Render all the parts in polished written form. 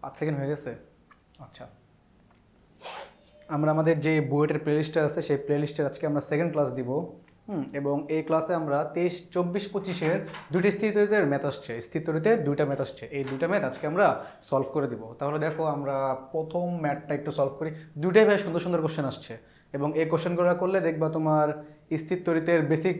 5 second হয়ে গেছে। আচ্ছা, আমরা আমাদের যে বুয়েটের প্লেলিস্টটা আছে সেই প্লেলিস্টের আজকে আমরা সেকেন্ড ক্লাস দিব। এবং এই ক্লাসে আমরা 23, 24, 25-এর দুটি স্থিতিতরিতের ম্যাথ আসছে, স্থিতিতরিতে দুইটা ম্যাথ আসছে, এই দুইটা ম্যাথ আজকে আমরা সলভ করে দিব। তাহলে দেখো আমরা প্রথম ম্যাথটা একটু সলভ করি। দুইটাই ভাই সুন্দর সুন্দর কোশ্চেন আসছে এবং এই কোশ্চেনগুলো করলে দেখবা তোমার স্থিতিতরিতের বেসিক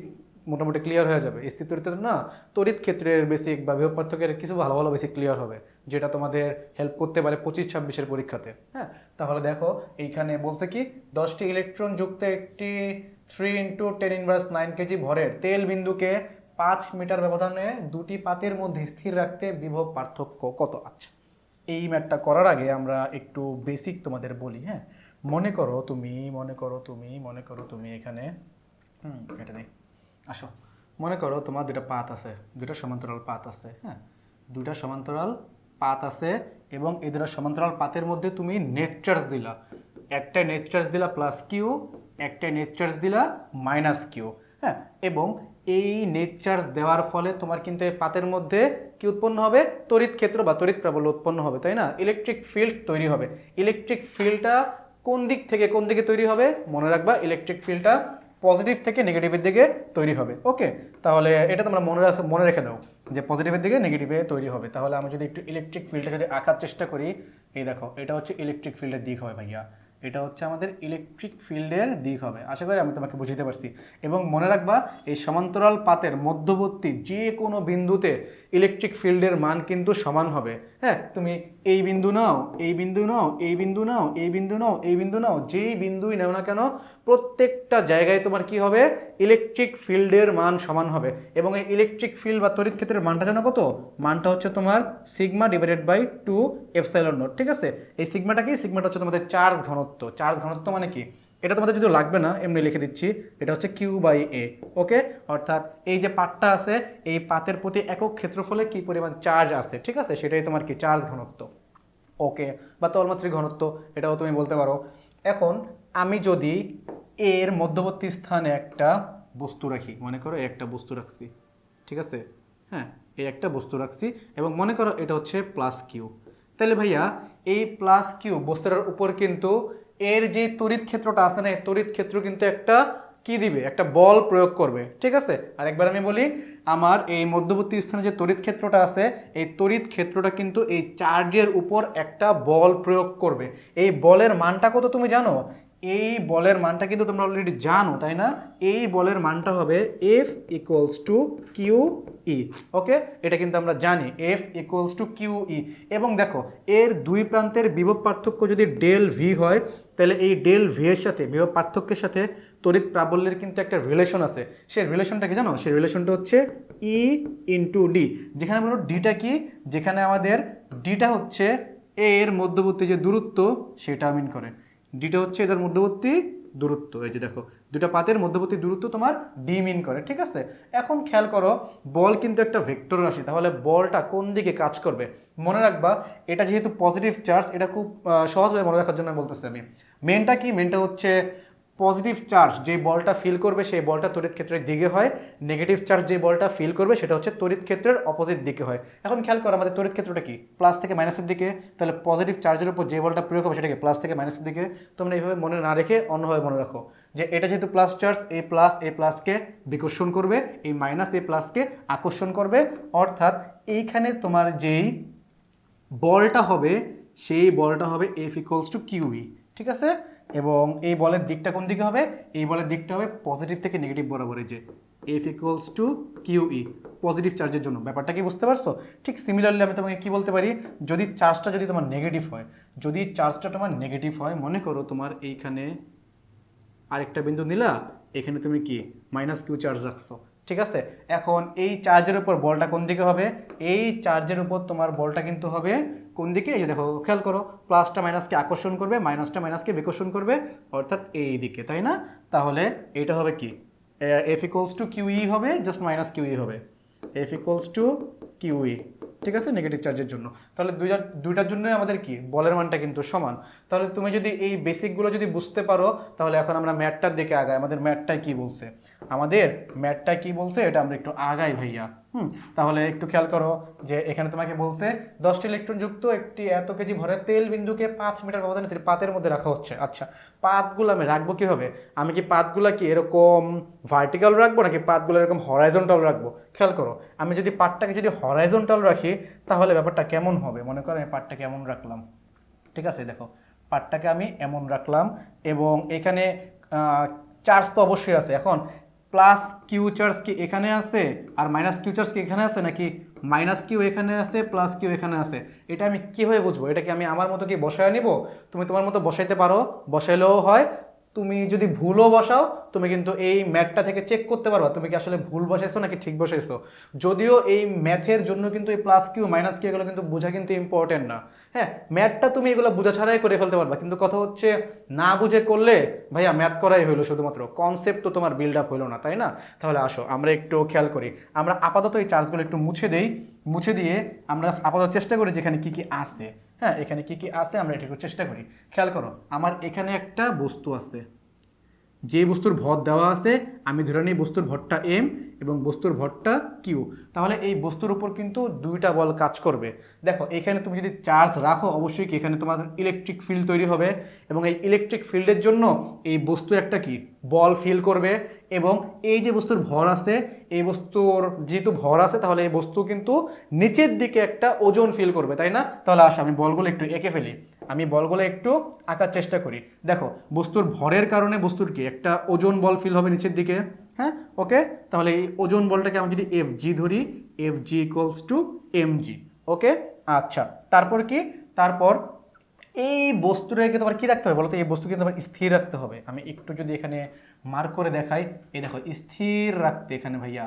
মোটামুটি ক্লিয়ার হয়ে যাবে। স্থিতিতরিতের না, তড়িৎ ক্ষেত্রের বেসিক বা বিভব পার্থক্যের কিছু ভালো ভালো বেসিক ক্লিয়ার হবে, যেটা তোমাদের হেল্প করতে পারে 25-26-এর পরীক্ষাতে। হ্যাঁ, তাহলে দেখো এইখানে বলছে কি 10টি ইলেকট্রন যুক্ত একটি 3 × 10⁻৯ কেজি ভরের তেল বিন্দুকে 5 মিটার ব্যবধানে দুটি পাতের মধ্যে স্থির রাখতে বিভব পার্থক্য কত? আচ্ছা, এই ম্যাথটা করার আগে আমরা একটু বেসিক তোমাদের বলি। হ্যাঁ, মনে করো তুমি এখানে এটা নেই, আসো, মনে করো তোমার দুটা পাত আছে, দুটা সমান্তরাল পাত আছে। হ্যাঁ, দুটা সমান্তরাল পাত আছে এবং এই দুটা সমান্তরাল পাতের মধ্যে তুমি নেট চার্জ দিলা, একটা নেট চার্জ দিলা প্লাস কিউ, একটা নেট চার্জ দিলা মাইনাস কিউ। হ্যাঁ, এবং এই নেট চার্জ দেওয়ার ফলে তোমার কিন্তু এই পাতের মধ্যে কি উৎপন্ন হবে? তড়িৎ ক্ষেত্র বা তড়িৎ প্রাবল্য উৎপন্ন হবে, তাই না? ইলেকট্রিক ফিল্ড তৈরি হবে। ইলেকট্রিক ফিল্ডটা কোন দিক থেকে কোন দিকে তৈরি হবে? মনে রাখবা, ইলেকট্রিক ফিল্ডটা পজিটিভ থেকে নেগেটিভের দিকে তৈরি হবে। ওকে, তাহলে এটা তোমরা মনে রেখে দাও যে পজিটিভের দিকে নেগেটিভে তৈরি হবে। তাহলে আমি যদি একটু ইলেকট্রিক ফিল্ডটা যদি আঁকার চেষ্টা করি, এই দেখো, এটা হচ্ছে ইলেকট্রিক ফিল্ডের দিক হবে ভাইয়া, এটা হচ্ছে আমাদের ইলেকট্রিক ফিল্ডের দিক হবে। আশা করি আমি তোমাকে বুঝিতে পারছি। এবং মনে রাখবা, এই সমান্তরাল পাতের মধ্যবর্তী যে কোনো বিন্দুতে ইলেকট্রিক ফিল্ডের মান কিন্তু সমান হবে। হ্যাঁ, তুমি এই বিন্দু নাও, এই বিন্দু নাও, এই বিন্দু নাও, এই বিন্দু নাও, এই বিন্দু নাও, যেই বিন্দুই নাও না কেন, প্রত্যেকটা জায়গায় তোমার কি হবে? ইলেকট্রিক ফিল্ডের মান সমান হবে। এবং এই ইলেকট্রিক ফিল্ড বা তড়িৎ ক্ষেত্রের মানটা জানো কত? মানটা হচ্ছে তোমার σ/2ε0। ঠিক আছে, এই সিগমাটা কি? সিগমাটা হচ্ছে তোমাদের চার্জ ঘনত্ব। চার্জ ঘনত্ব মানে কি? এটা তোমাদের যদি লাগবে না, এমনি লিখে দিচ্ছি, এটা হচ্ছে Q/A। ওকে, অর্থাৎ এই যে পাতটা আছে, এই পাতের প্রতি একক ক্ষেত্রফলে কি পরিমাণ চার্জ আছে, ঠিক আছে, সেটাই তোমার কি? চার্জ ঘনত্ব। ওকে, বা তলমাত্রিক ঘনত্ব, এটাও তুমি বলতে পারো। এখন আমি যদি এর মধ্যবর্তী স্থানে একটা বস্তু রাখি, মনে করো একটা বস্তু রাখছি, ঠিক আছে, হ্যাঁ, এই একটা বস্তু রাখছি এবং মনে করো এটা হচ্ছে প্লাস কিউ, তাহলে ভাইয়া এই প্লাস কিউ বস্তুটার উপর কিন্তু এর যে তড়িৎ ক্ষেত্রটা আছে না, এই তড়িৎ ক্ষেত্র কিন্তু একটা কি দিবে? একটা বল প্রয়োগ করবে। ঠিক আছে, আর একবার আমি বলি, আমার এই মধ্যবর্তী স্থানে যে তড়িৎ ক্ষেত্রটা আছে, এই তড়িৎ ক্ষেত্রটা কিন্তু এই চার্জের উপর একটা বল প্রয়োগ করবে। এই বলের মানটা কত তুমি জানো? এই বলের মানটা কিন্তু তোমরা অলরেডি জানো, তাই না? এই বলের মানটা হবে F = QE। ওকে, এটা কিন্তু আমরা জানি, F = QE। এবং দেখো, এর দুই প্রান্তের বিভব পার্থক্য যদি ডেল ভি হয়, তাহলে এই ডেল ভি এর সাথে, বিভব পার্থক্যের সাথে তড়িৎ প্রাবল্যের কিন্তু একটা রিলেশন আছে। সেই রিলেশনটা কি জানো? সেই রিলেশনটা হচ্ছে E/D। যেখানে বলো ডিটা কি? যেখানে আমাদের ডিটা হচ্ছে এর মধ্যবর্তী যে দূরত্ব, সেটা মিন করে। ডিটা হচ্ছে এদের মধ্যবর্তী দূরত্ব। এই যে দেখো, দুটা পাতের মধ্যবর্তী দূরত্ব তোমার ডি মিন করে। ঠিক আছে, এখন খেয়াল করো, বল কিন্তু একটা ভেক্টর রাশি, তাহলে বলটা কোন দিকে কাজ করবে? মনে রাখবা, এটা যেহেতু পজিটিভ চার্জ, এটা খুব সহজভাবে মনে রাখার জন্য বলতেছি আমি। মেনটা কি? মেনটা হচ্ছে পজিটিভ চার্জ যে বলটা ফিল করবে, সেই বলটা তড়িৎ ক্ষেত্রের দিকে হয়। নেগেটিভ চার্জ যে বলটা ফিল করবে, সেটা হচ্ছে তড়িৎ ক্ষেত্রের অপোজিট দিকে হয়। এখন খেয়াল করো, আমাদের তড়িৎ ক্ষেত্রটা কি? প্লাস থেকে মাইনাসের দিকে। তাহলে পজিটিভ চার্জের উপর যে বলটা প্রয়োগ হবে, সেটাকে প্লাস থেকে মাইনাসের দিকে। তোমরা এইভাবে মনে না রেখে অন্যভাবে মনে রাখো যে এটা যেহেতু প্লাস চার্জ, এই প্লাসকে বিকর্ষণ করবে, এই মাইনাস এই প্লাসকে আকর্ষণ করবে। অর্থাৎ এইখানে তোমার যেই বলটা হবে, সেই বলটা হবে F = QE। ঠিক আছে, এবং এই বলের দিকটা কোন দিকে হবে? এই বলের দিকটা হবে পজিটিভ থেকে নেগেটিভ বরাবর। এই যে F = QE, পজিটিভ চার্জের জন্য। ব্যাপারটা কি বুঝতে পারছো? ঠিক সিমিলারলি আমি তোমাকে কি বলতে পারি, যদি চার্জটা যদি তোমার নেগেটিভ হয়, যদি চার্জটা তোমার নেগেটিভ হয়, মনে করো তোমার এইখানে আরেকটা বিন্দু নিলা, এখানে তুমি কি -Q চার্জ রাখছো। ঠিক আছে, এখন এই চার্জের উপর বলটা কোন দিকে হবে? এই চার্জের উপর তোমার বলটা কিন্তু হবে কোন দিকে? এই যে দেখো, খেয়াল করো, প্লাসটা মাইনাসকে আকর্ষণ করবে, মাইনাসটা মাইনাসকে বিকর্ষণ করবে, অর্থাৎ এই দিকে, তাই না? তাহলে এটা হবে কি? F = QE হবে, জাস্ট -QE হবে। F = QE। ঠিক আছে, নেগেটিভ চার্জের জন্য। তাহলে দুইটার জন্যই আমাদের কি? বলের মানটা কিন্তু সমান। তাহলে তুমি যদি এই বেসিকগুলো যদি বুঝতে পারো, তাহলে এখন আমরা ম্যাথটার দিকে আগাই। আমাদের ম্যাথটাই কি বলছে? আমাদের ম্যাথটা কি বলছে এটা আমরা একটু আগাই ভাইয়া। তাহলে একটু খেয়াল করো যে এখানে তোমাকে বলছে 10টি ইলেকট্রন যুক্ত একটি এত কেজি ভরের তেল বিন্দুকে 5 মিটার ব্যবধানে পাতের মধ্যে রাখা হচ্ছে। আচ্ছা, পাতগুলো আমি রাখবো কীভাবে? আমি কি পাতগুলো কি এরকম ভার্টিক্যাল রাখবো নাকি পাতগুলো এরকম হরাইজন্টাল রাখবো? খেয়াল করো, আমি যদি পাতটাকে যদি হরাইজন্টাল রাখি তাহলে ব্যাপারটা কেমন হবে? মনে করো আমি পাতটাকে এমন রাখলাম, ঠিক আছে? দেখো পাতটাকে আমি এমন রাখলাম এবং এখানে চার্জ তো অবশ্যই আছে। এখন প্লাস কিউ চার্জ কি এখানে আছে আর মাইনাস কিউ চার্জ কি এখানে আছে, নাকি মাইনাস কিউ এখানে আছে প্লাস কিউ এখানে আছে? এটা আমি কীভাবে বুঝবো? এটা কি আমি আমার মতো কি বসায় নিব? তুমি তোমার মতো বসাইতে পারো, বসাইলেও হয়। তুমি যদি ভুলও বসাও তুমি কিন্তু এই ম্যাথটা থেকে চেক করতে পারবা তুমি কি আসলে ভুল বসাইছো নাকি ঠিক বসাইছো। যদিও এই ম্যাথের জন্য কিন্তু এই প্লাস কিউ মাইনাস কিউ এগুলো কিন্তু বোঝা কিন্তু ইম্পর্টেন্ট না। হ্যাঁ, ম্যাথটা তুমি এগুলো বোঝা ছাড়াই করে ফেলতে পারবা, কিন্তু কথা হচ্ছে না বুঝে করলে ভাইয়া ম্যাথ করাই হইলো, শুধুমাত্র কনসেপ্ট তো তোমার বিল্ড আপ হইলো না, তাই না? তাহলে আসো আমরা একটু খেয়াল করি। আমরা আপাতত এই চার্জগুলো একটু মুছে দেই, মুছে দিয়ে আমরা আপাতত চেষ্টা করি যেখানে কী কী আছে। হ্যাঁ, এখানে কী কী আছে আমরা এটা একটু চেষ্টা করি। খেয়াল করো, আমার এখানে একটা বস্তু আছে, যে বস্তুর ভর দেওয়া আছে আমি ধরে নিই বস্তুর ভরটা এম এবং বস্তুর ভরটা কিউ। তাহলে এই বস্তুর উপর কিন্তু দুইটা বল কাজ করবে। দেখো এখানে তুমি যদি চার্জ রাখো অবশ্যই কি এখানে তোমার ইলেকট্রিক ফিল্ড তৈরি হবে এবং এই ইলেকট্রিক ফিল্ডের জন্য এই বস্তু একটা কি বল ফিল করবে এবং এই যে বস্তুর ভর আছে এই বস্তুর যেহেতু ভর আছে তাহলে এই বস্তু কিন্তু নিচের দিকে একটা ওজন ফিল করবে, তাই না? তাহলে আসো আমি বলগুলো একটু এঁকে ফেলি, আমি বলগুলো একটু আঁকার চেষ্টা করি। দেখো বস্তুর ভরের কারণে বস্তুর কি একটা ওজন বল ফিল হবে নিচের দিকে। হ্যাঁ, ওকে। তাহলে এই ওজন বলটাকে আমি যদি এফ জি ধরি, F G equals to M G. Okay, আচ্ছা তারপর কি? তারপর এই বস্তুটাকে তোমার কি রাখতে হবে বলো তো? এই বস্তু কিন্তু তোমার স্থির রাখতে হবে। আমি একটু যদি এখানে মার্ক করে দেখাই, এই দেখো স্থির রাখতে, এখানে ভাইয়া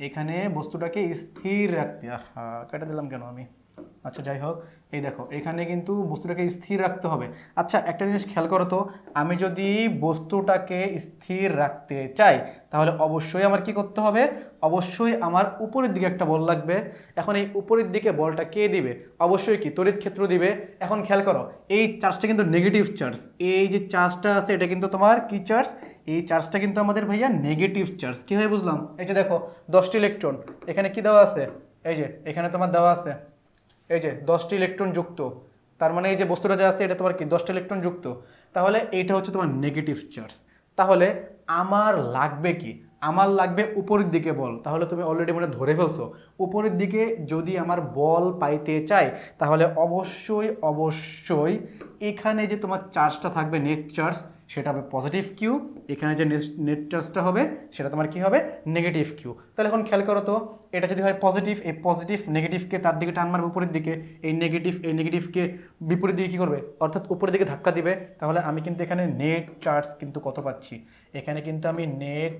এখানে বস্তুটাকে স্থির রাখতে, কেটে দিলাম কেন আমি? আচ্ছা যাই হোক, এই দেখো এখানে কিন্তু বস্তুটাকে স্থির রাখতে হবে। আচ্ছা একটা জিনিস খেয়াল করো তো, আমি যদি বস্তুটাকে স্থির রাখতে চাই তাহলে অবশ্যই আমার কি করতে হবে? অবশ্যই আমার উপরের দিকে একটা বল লাগবে। এখন এই উপরের দিকে বলটা কে দিবে? অবশ্যই কি তড়িৎ ক্ষেত্র দিবে। এখন খেয়াল করো এই চার্জটা কিন্তু নেগেটিভ চার্জ, এই যে চার্জটা আছে এটা কিন্তু তোমার কি চার্জ? এই চার্জটা কিন্তু আমাদের ভাইয়া নেগেটিভ চার্জ। কীভাবে বুঝলাম? এই যে দেখো 10টি ইলেকট্রন এখানে কি দেওয়া আছে, এই যে এখানে তোমার দেওয়া আছে এই যে 10টি ইলেকট্রন যুক্ত, তার মানে এই যে বস্তুটা যা আছে এটা তোমার কি 10টি ইলেকট্রন যুক্ত। তাহলে এইটা হচ্ছে তোমার নেগেটিভ চার্জ। তাহলে আমার লাগবে কি? আমার লাগবে উপরের দিকে বল। তাহলে তুমি অলরেডি মনে ধরে ফেলছো, উপরের দিকে যদি আমার বল পাইতে চাই তাহলে অবশ্যই অবশ্যই এখানে যে তোমার চার্জটা থাকবে নেট চার্জ সেটা হবে পজিটিভ কিউ, এখানে যে নেট চার্জটা হবে সেটা তোমার কি হবে? Negative Q. তাহলে এখন খেয়াল করো তো, এটা যদি হয় পজিটিভ, এই পজিটিভ নেগেটিভকে তার দিকে টান মারবে উপরের দিকে, এই নেগেটিভকে বিপরীত দিকে কী করবে? অর্থাৎ উপরের দিকে ধাক্কা দিবে। তাহলে আমি কিন্তু এখানে নেট চার্জ কিন্তু কত পাচ্ছি? এখানে কিন্তু আমি নেট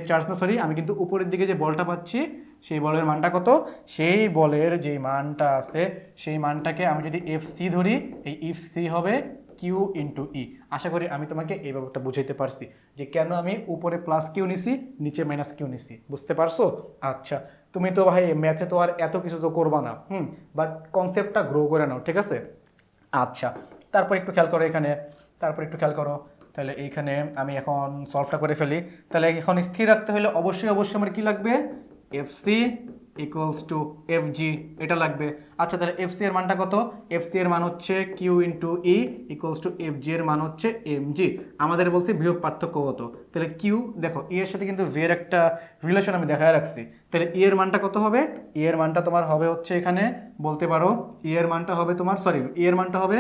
চার্জ না সরি, আমি কিন্তু উপরের দিকে যে বলটা পাচ্ছি সেই বলের মানটা কত? সেই বলের যে মানটা আছে সেই মানটাকে আমি যদি এফ সি ধরি, এই এফ সি হবে কিউ ইন্টু ই। আশা করি আমি তোমাকে এই ব্যাপারটা বুঝাইতে পারছি যে কেন আমি উপরে প্লাস কিউ নিছি নিচে মাইনাস কিউ নিছি। বুঝতে পারছো? আচ্ছা, তুমি তো ভাই ম্যাথে তো আর এত কিছু তো করবা না, বাট কনসেপ্টটা গ্রো করে নাও, ঠিক আছে? আচ্ছা তারপর একটু খেয়াল করো এখানে, তাহলে এইখানে আমি এখন সলভটা করে ফেলি। তাহলে এখন স্থির রাখতে হলে অবশ্যই আমার কি লাগবে? F C equals to F G, এটা লাগবে। আচ্ছা তাহলে এফ সি এর মানটা কত? এফ সি এর মান হচ্ছে Q into E equals to F G এর মান হচ্ছে এম জি। আমাদের বলছি বিয়োগ পার্থক্য কত? তাহলে কিউ দেখো ই এর সাথে কিন্তু ভি এর একটা রিলেশন আমি দেখায় রাখছি। তাহলে ই এর মানটা কত হবে? ই এর মানটা তোমার হবে হচ্ছে এখানে বলতে পারো ই এর মানটা হবে তোমার ই এর মানটা হবে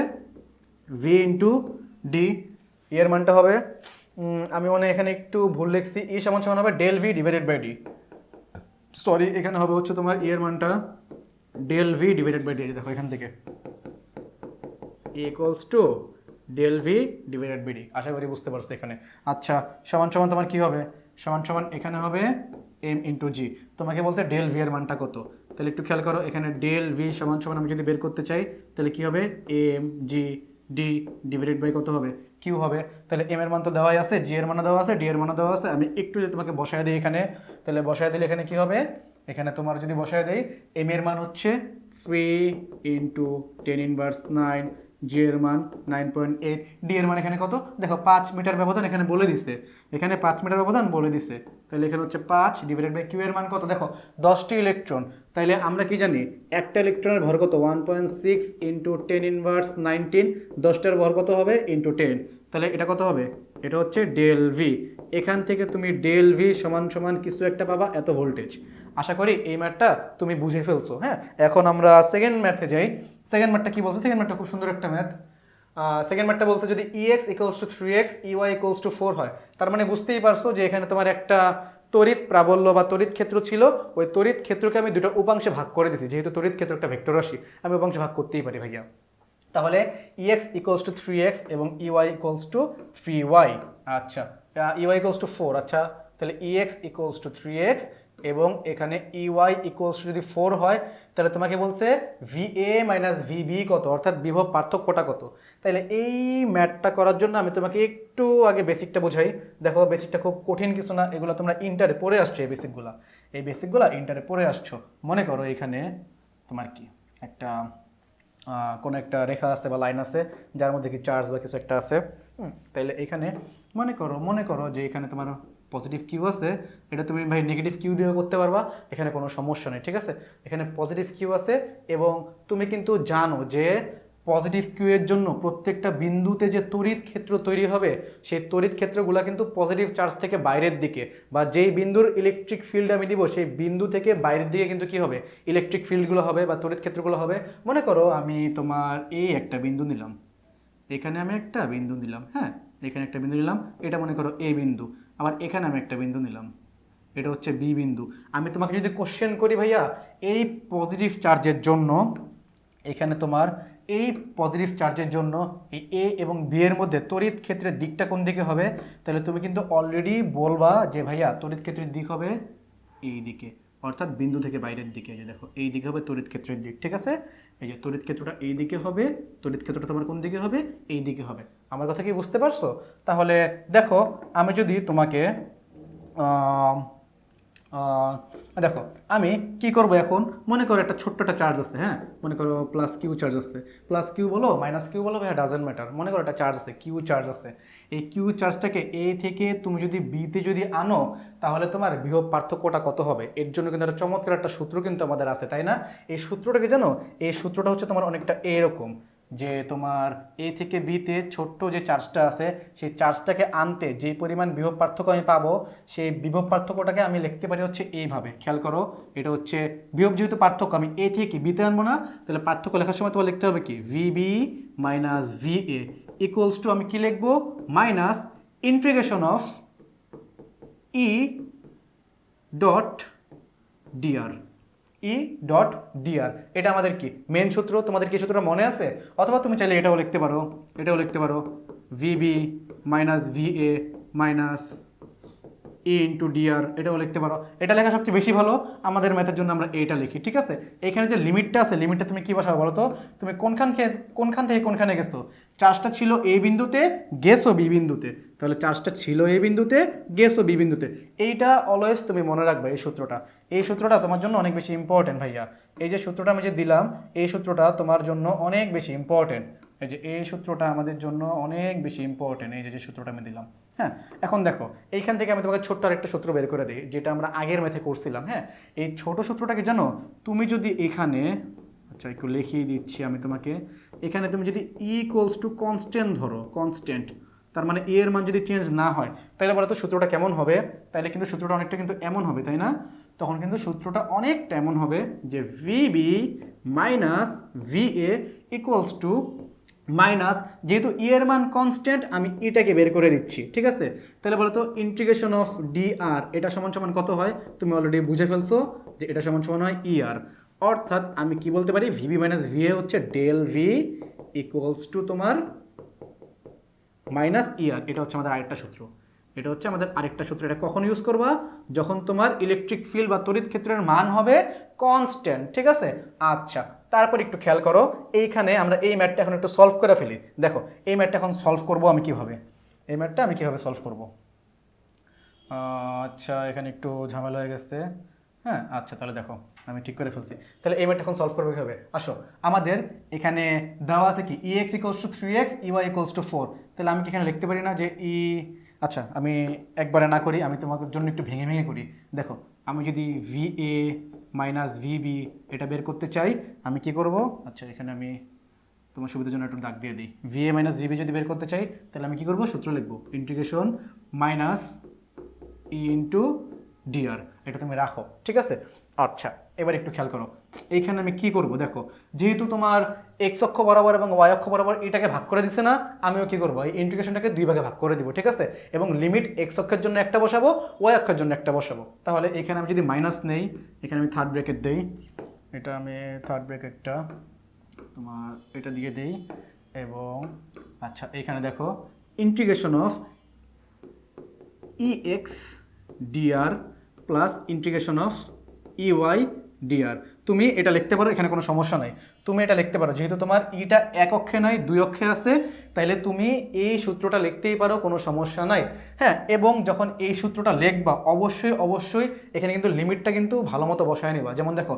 ভি ইন্টু ডি। ই এর মানটা হবে আমি মনে এখানে একটু ভুল লিখছি, ই সমান সমান হবে del V divided by D. Sorry, এখানে হবে হচ্ছে তোমার ই এর মানটা del V divided by D. দেখো এখান থেকে equals to del V divided by D. আশা করি বুঝতে পারছো এখানে। আচ্ছা সমান সমান তোমার কী হবে? সমান সমান এখানে হবে এম ইন্টু জি। তোমাকে বলছে ডেল ভি এর মানটা কত? তাহলে একটু খেয়াল করো, এখানে ডেল ভি সমান সমান আমি যদি বের করতে চাই তাহলে কী হবে? M G D divided by কত হবে? কিউ হবে। তাহলে এম এর মান তো দেওয়াই আছে, জি এর মানও দেওয়া আছে, ডি এর মানও দেওয়া আছে। আমি একটু যদি তোমাকে বসায় দিই এখানে, তাহলে বসায় দিলে এখানে কী হবে? এখানে তোমার যদি বসায় দেই এম এর মান হচ্ছে 3 × 10⁻৯ জি এর মান 9.8, ডি এর মান এখানে কত দেখো 5 মিটার ব্যবধান এখানে বলে দিছে, এখানে 5 মিটার ব্যবধান বলে দিছে, তাহলে এখানে হচ্ছে 5 ডিভাইডেড বাই কিউ এর মান কত দেখো 10টি ইলেকট্রন, তাইলে আমরা কি জানি একটা ইলেকট্রনের ভর কত 1.6 ইন্টু 10 ইনভার্স 19, 10টার ভর কত হবে ইন্টু 10, তাহলে এটা কত হবে এটা হচ্ছে ডেল ভি, এখান থেকে তুমি ডেল ভি সমান সমান কিছু একটা পাবা এত ভোল্টেজ। আশা করি এই ম্যাথটা তুমি বুঝে ফেলছো। হ্যাঁ, এখন আমরা সেকেন্ড ম্যাথে যাই। সেকেন্ড ম্যাথটা কি বলছে, সেকেন্ড ম্যাথটা খুব সুন্দর একটা ম্যাথ। সেকেন্ড ম্যাথটা বলছে যদি ex equals to 3x ey equals to 4 হয়, তার মানে বুঝতেই পারছো যে এখানে তোমার একটা তড়িৎ প্রাবল্য বা তড়িৎ ক্ষেত্র ছিল, ওই তড়িৎ ক্ষেত্রকে আমি দুটো উপাংশে ভাগ করে দিছি, যেহেতু তড়িৎ ক্ষেত্র একটা ভেক্টর রাশি আমি উপাংশে ভাগ করতেই পারি ভাইয়া। তাহলে ex ইকুয়ালস টু 3x এবং ey ইকুয়ালস টু 3y, আচ্ছা ey ইকুয়ালস টু 4, আচ্ছা তাহলে ex ইকুয়ালস টু 3x এবং এখানে ey ইকুয়ালস টু যদি 4 হয় তাহলে তোমাকে বলছে va মাইনাস vb কত, অর্থাৎ বিভব পার্থক্যটা কত। তাহলে এই ম্যাথটা করার জন্য আমি তোমাকে একটু আগে বেসিকটা বোঝাই। দেখো বেসিকটা খুব কঠিন কিছু না, এগুলো তোমরা ইন্টারে পড়ে আসছো, এই বেসিকগুলো ইন্টারে পড়ে আসছো। মনে করো এখানে তোমার কি একটা কোনো একটা রেখা আছে বা লাইন আছে যার মধ্যে কি চার্জ বা কিছু একটা আছে। তাইলে এখানে মনে করো যে এখানে তোমার পজিটিভ কিউ আছে, এটা তুমি ভাই নেগেটিভ কিউ দিয়েও করতে পারবা, এখানে কোনো সমস্যা নেই, ঠিক আছে। এখানে পজিটিভ কিউ আছে এবং তুমি কিন্তু জানো যে পজিটিভ কিউ এর জন্য প্রত্যেকটা বিন্দুতে যে তড়িৎ ক্ষেত্র তৈরি হবে সেই তড়িৎ ক্ষেত্রগুলো কিন্তু পজিটিভ চার্জ থেকে বাইরের দিকে, বা যেই বিন্দুর ইলেকট্রিক ফিল্ড আমি দিব সেই বিন্দু থেকে বাইরের দিকে কিন্তু কি হবে ইলেকট্রিক ফিল্ডগুলো হবে বা তড়িৎ ক্ষেত্রগুলো হবে। মনে করো আমি তোমার এই একটা বিন্দু নিলাম, এখানে আমি একটা বিন্দু নিলাম, হ্যাঁ এখানে একটা বিন্দু নিলাম, এটা মনে করো এ বিন্দু, আবার এখানে আমি একটা বিন্দু নিলাম, এটা হচ্ছে বি বিন্দু। আমি তোমাকে যদি কোশ্চেন করি ভাইয়া এই পজিটিভ চার্জের জন্য, এখানে তোমার এই পজিটিভ চার্জের জন্য এই এ এবং বি এর মধ্যে তড়িৎ ক্ষেত্রের দিকটা কোন দিকে হবে, তাহলে তুমি কিন্তু অলরেডি বলবা যে ভাইয়া তড়িৎ ক্ষেত্রের দিক হবে এই দিকে, অর্থাৎ বিন্দু থেকে বাইরের দিকে। এই যে দেখো এই দিকে হবে তড়িৎ ক্ষেত্রের দিক, ঠিক আছে। এই যে তড়িৎ ক্ষেত্রটা এই দিকে হবে, তড়িৎ ক্ষেত্রটা তোমার কোন দিকে হবে এই দিকে হবে। আমার কথা কি বুঝতে পারছো? তাহলে দেখো আমি যদি তোমাকে দেখো আমি কি করব এখন, মনে করো একটা ছোট্ট একটা চার্জ আছে, হ্যাঁ মনে করো প্লাস কিউ চার্জ আছে, প্লাস কিউ বলো মাইনাস কিউ বলো ভাইয়া ডাজেন্ট ম্যাটার, মনে করো একটা চার্জ আছে কিউ চার্জ আছে, এই কিউ চার্জটাকে এ থেকে তুমি যদি বিতে যদি আনো তাহলে তোমার বিভব পার্থক্যটা কত হবে। এর জন্য কিন্তু একটা চমৎকার একটা সূত্র কিন্তু আমাদের আছে, তাই না? এই সূত্রটাকে জানো, এই সূত্রটা হচ্ছে তোমার অনেকটা এরকম যে তোমার এ থেকে বিতে ছোট্ট যে চার্জটা আছে সেই চার্জটাকে আনতে যে পরিমাণ বিভব পার্থক্য আমি পাবো সেই বিভব পার্থক্যটাকে আমি লিখতে পারি হচ্ছে এইভাবে। খেয়াল করো এটা হচ্ছে বিভব, যেহেতু পার্থক্য আমি এ থেকে বিতে আনবো না, তাহলে পার্থক্য লেখার সময় তোমার লিখতে হবে কি VB minus VA equals to আমি কি লিখবো minus integration of E dot DR, E dot DR. এটা আমাদের কি মেন সূত্র, তোমাদের কি সূত্রটা মনে আছে? অথবা তুমি চাইলে এটাও লিখতে পারো ভিবি মাইনাস ভিএ মাইনাস এ ইন্টু ডিআর, এটাও লিখতে পারো। এটা লেখা সবচেয়ে বেশি ভালো, আমাদের ম্যাথের জন্য আমরা এইটা লিখি, ঠিক আছে। এখানে যে লিমিটটা আছে লিমিটটা তুমি কী বসাবো বলো তো, তুমি কোনখান থেকে কোনখানে গেছো, চার্জটা ছিল এ বিন্দুতে গেছো বি বিন্দুতে, তাহলে চার্জটা ছিল এ বিন্দুতে গেছো বি বিন্দুতে। এইটা অলওয়েজ তুমি মনে রাখবে, এই সূত্রটা তোমার জন্য অনেক বেশি ইম্পর্টেন্ট ভাইয়া। এই যে সূত্রটা আমি যে দিলাম এই সূত্রটা তোমার জন্য অনেক বেশি ইম্পর্টেন্ট, এই যে এই সূত্রটা আমাদের জন্য অনেক বেশি ইম্পর্টেন্ট, এই যে সূত্রটা আমি দিলাম। হ্যাঁ এখন দেখো এইখান থেকে আমি তোমাকে ছোট্ট আরেকটা সূত্র বের করে দিই যেটা আমরা আগের ম্যাথে করছিলাম। হ্যাঁ এই ছোট সূত্রটাকে জানো, তুমি যদি এখানে, আচ্ছা একটু লিখিয়ে দিচ্ছি আমি তোমাকে, এখানে তুমি যদি ইকুয়ালস টু কনস্ট্যান্ট ধরো, কনস্ট্যান্ট তার মানে এর মান যদি চেঞ্জ না হয় তাহলে বলো তো সূত্রটা কেমন হবে? তাহলে কিন্তু সূত্রটা অনেকটা কিন্তু এমন হবে, তাই না? তখন কিন্তু সূত্রটা অনেকটা এমন হবে যে VB minus VA equals to minus, যেহেতু ই এর মান কনস্ট্যান্ট আমি ইটাকে বের করে দিচ্ছি, ঠিক আছে। তাহলে বলো তো ইন্টিগ্রেশন অফ ডি আর এটা সমান সমান কত হয়, তুমি অলরেডি বুঝে ফেলছো যে এটা সমান সমান হয় ই আর, অর্থাৎ আমি কি বলতে পারি ভিবি মাইনাস ভিএ হচ্ছে ডেল ভি ইকুয়ালস টু তোমার মাইনাস ই আর। এটা হচ্ছে আমাদের আরেকটা সূত্র, এটা কখন ইউজ করবা, যখন তোমার ইলেকট্রিক ফিল্ড বা তড়িৎ ক্ষেত্রের মান হবে কনস্ট্যান্ট, ঠিক আছে। আচ্ছা তারপর একটু খেয়াল করো, এইখানে আমরা এই ম্যাথটা এখন একটু সলভ করে ফেলি। দেখো এই ম্যাথটা এখন সলভ করবো আমি কিভাবে, সলভ করব। আচ্ছা এখানে একটু ঝামেলা হয়ে গেছে, হ্যাঁ আচ্ছা, তাহলে দেখো আমি ঠিক করে ফেলছি। তাহলে এই ম্যাথটা এখন সলভ করবে কীভাবে? আসো, আমাদের এখানে দেওয়া আছে কি E X equals to 3x E Y equals to 4। তাহলে আমি কি এখানে লিখতে পারি না যে আচ্ছা আমি একবারে না করি, আমি তোমার জন্য একটু ভেঙে ভেঙে করি। দেখো, আমি যদি ভি এ মাইনাস ভিবি এটা বের করতে চাই, আমি কি করব? আচ্ছা এখানে আমি তোমার সুবিধার জন্য একটু দাগ দিয়ে দিই। ভি এ মাইনাস ভিবি যদি বের করতে চাই, তাহলে আমি কি করব? সূত্র লিখবো integration minus E into DR. এটা তুমি রাখো, ঠিক আছে? আচ্ছা, এবার একটু খেয়াল করো, এইখানে আমি কি করব? দেখো, যেহেতু তোমার এক্স অক্ষ বরাবর এবং ওয়াই অক্ষ বরাবর এটাকে ভাগ করে দিছে না, আমিও কি করবো? এই ইন্টিগ্রেশনটাকে দুই ভাগে ভাগ করে দিব, ঠিক আছে? এবং লিমিট এক্স অক্ষের জন্য একটা বসাবো, ওয়াই অক্ষের জন্য একটা বসাবো। তাহলে এখানে আমি যদি মাইনাস নেই, এখানে আমি থার্ড ব্র্যাকেট দেই, এটা আমি থার্ড ব্র্যাকেটটা তোমার এটা দিয়ে দেই, এবং আচ্ছা এখানে দেখো integration of E X DR plus integration of E Y DR. তুমি এটা লিখতে পারো, এখানে কোনো সমস্যা নাই। তুমি এটা লিখতে পারো, যেহেতু তোমার ইটা এক অক্ষে নয় দুই অক্ষে আছে, তাইলে তুমি এই সূত্রটা লিখতেই পারো, কোনো সমস্যা নাই। হ্যাঁ, এবং যখন এই সূত্রটা লিখবা অবশ্যই অবশ্যই এখানে কিন্তু লিমিটটা কিন্তু ভালো মতো বসায় নিবা। যেমন দেখো,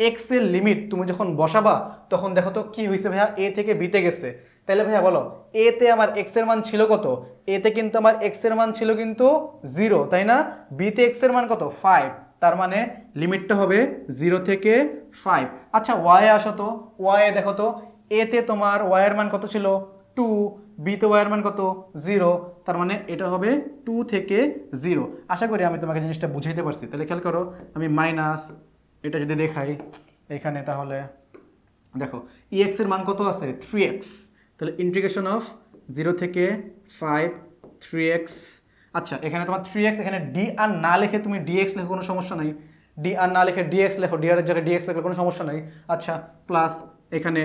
এক্স এর লিমিট তুমি যখন বসাবা তখন দেখো তো কি হয়েছে ভাইয়া, এ থেকে বিতে গেছে। তাহলে ভাইয়া বলো, এতে আমার এক্স এর মান ছিল কত? এতে কিন্তু আমার এক্স এর মান ছিল কিন্তু 0, তাই না? বিতে এক্স এর মান কত? 5। তার মানে লিমিটটা হবে 0 থেকে 5। আচ্ছা ওয়াই আসো তো, ওয়াই দেখো তো, এতে তোমার ওয়াই এর মান কত ছিল? 2, বিতে ওয়াই এর মান কত? 0। তার মানে এটা হবে 2 থেকে 0। আশা করি আমি তোমাকে জিনিসটা বুঝাইতে পারছি। তাহলে খেয়াল করো, আমি মাইনাস এটা যদি দেখাই এখানে, তাহলে দেখো ই এক্স এর মান কত আছে? 3x। তাহলে ইন্টিগ্রেশন অফ 0 থেকে 5 3x। আচ্ছা এখানে তোমার 3x, এখানে ডি আর না লিখে তুমি ডিএক্স লেখো, কোনো সমস্যা নাই। ডি আর না লিখে ডিএক্স লেখো, ডি আর এর জায়গায় ডিএক্স লেখো, কোনো সমস্যা নাই। আচ্ছা প্লাস এখানে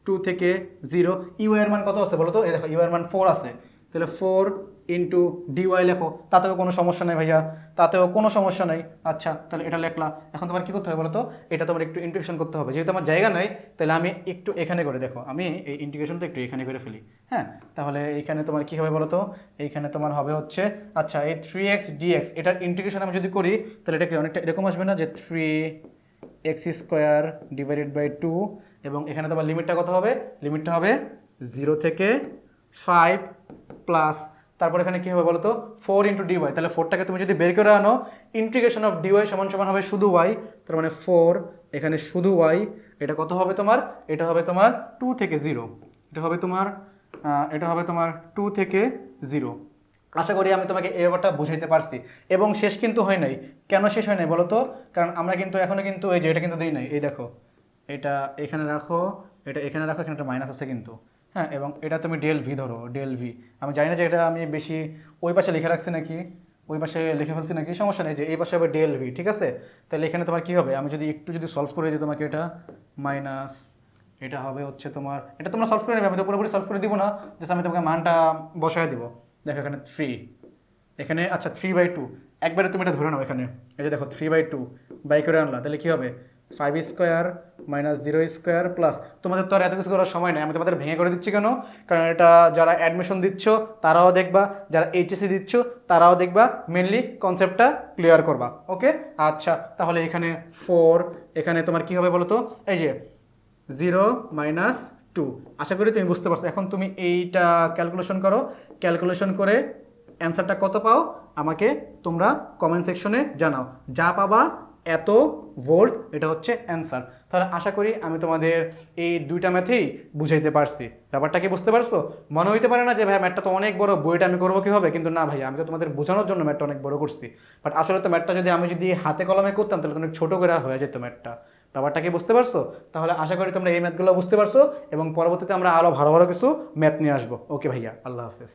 2 থেকে 0, ইউ এর মান কত আছে বলো তো? এই দেখো ইউ এর মান 4 আছে, তাহলে 4 ইন্টু ডিওয়াই লেখো, তাতেও কোনো সমস্যা নেই ভাইয়া, তাতেও কোনো সমস্যা নেই। আচ্ছা তাহলে এটা লেখলা, এখন তোমার কী করতে হবে বলো তো? এটা তোমার একটু ইন্টিগ্রেশন করতে হবে, যেহেতু আমার জায়গা নাই তাহলে আমি একটু এখানে করে, দেখো আমি এই ইন্টিগ্রেশনটা একটু এখানে করে ফেলি। হ্যাঁ, তাহলে এইখানে তোমার কী হবে বলো তো? এইখানে তোমার হবে হচ্ছে, আচ্ছা এই 3x dx এটার ইন্টিগ্রেশন আমি যদি করি, তাহলে এটা কি অনেকটা এরকম আসবে না, যে 3x স্কোয়ার ডিভাইডেড বাই 2, এবং এখানে তোমার লিমিটটা কত হবে? লিমিটটা হবে 0 থেকে 5 প্লাস, তারপর এখানে কী হবে বলো তো? 4 ইন্টু ডিওয়াই। তাহলে 4টাকে তুমি যদি বের করে আনো, ইন্টিগ্রেশন অফ ডিওয়াই সমান সমান হবে শুধু ওয়াই। তার মানে 4 এখানে শুধু ওয়াই, এটা কত হবে তোমার? এটা হবে তোমার 2 থেকে 0। এটা হবে তোমার 2 থেকে 0। আশা করি আমি তোমাকে এই ব্যাপারটা বুঝাইতে পারছি। এবং শেষ কিন্তু হয় নাই। কেন শেষ হয় নাই বলো তো? কারণ আমরা কিন্তু এখনও কিন্তু এই যে এটা কিন্তু দিই নাই। এই দেখো, এটা এখানে রাখো, এটা এখানে রাখো, এখানে একটা মাইনাস আছে কিন্তু। হ্যাঁ, এবং এটা তুমি ডেল ভি ধরো, ডেল ভি। আমি জানি না যে এটা আমি বেশি ওই পাশে লিখে রাখছি নাকি, ওই পাশে লিখে ফেলছি নাকি, সমস্যা নেই, যে এই পাশে হবে ডেল ভি, ঠিক আছে? তাহলে এখানে তোমার কী হবে? আমি যদি একটু যদি সলভ করে দিই তোমাকে, এটা মাইনাস, এটা হবে হচ্ছে তোমার, এটা তোমরা সলভ করে নেবে, আমি তো পুরোপুরি সলভ করে দিব না, জাস্ট আমি তোমাকে মানটা বসায় দিব। দেখো এখানে 3, এখানে আচ্ছা 3/2, একবারে তুমি এটা ধরে নাও। এখানে এই যে দেখো 3/2 বাই করে আনলা, তাহলে কী হবে? 5 স্কোয়ার মাইনাস 0 স্কোয়ার প্লাস, তোমাদের তো আর এত কিছু করার সময় নেই, আমি তোমাদের ভেঙে করে দিচ্ছি কেন? কারণ এটা যারা অ্যাডমিশন দিচ্ছ তারাও দেখবা, যারা এইচএসসি দিচ্ছ তারাও দেখবা, মেনলি কনসেপ্টটা ক্লিয়ার করবা। ওকে আচ্ছা, তাহলে এখানে 4, এখানে তোমার কী হবে বলো তো? এই যে 0 মাইনাস 2। আশা করি তুমি বুঝতে পারছো। এখন তুমি এইটা ক্যালকুলেশন করো, ক্যালকুলেশন করে অ্যান্সারটা কত পাও আমাকে তোমরা কমেন্ট সেকশনে জানাও। যা পাবা এত ভোল্ট, এটা হচ্ছে অ্যান্সার। তাহলে আশা করি আমি তোমাদের এই দুইটা ম্যাথেই বুঝাইতে পারছি। ব্যাপারটা কি বুঝতে পারছো? মনে হইতে পারে না যে ভাই ম্যাথটা তো অনেক বড়, বইটা আমি করবো কীভাবে? কিন্তু না ভাই, আমি তো তোমাদের বোঝানোর জন্য ম্যাথটা অনেক বড় করছি। বাট আসলে তো ম্যাথটা যদি আমি হাতে কলমে করতাম তাহলে তো অনেক ছোটো করে হয়ে যেত ম্যাথটা। ব্যাপারটা কি বুঝতে পারছো? তাহলে আশা করি তোমরা এই ম্যাথগুলো বুঝতে পারছো, এবং পরবর্তীতে আমরা আরও ভালো ভালো কিছু ম্যাথ নিয়ে আসবো। ওকে ভাইয়া, আল্লাহ হাফেজ।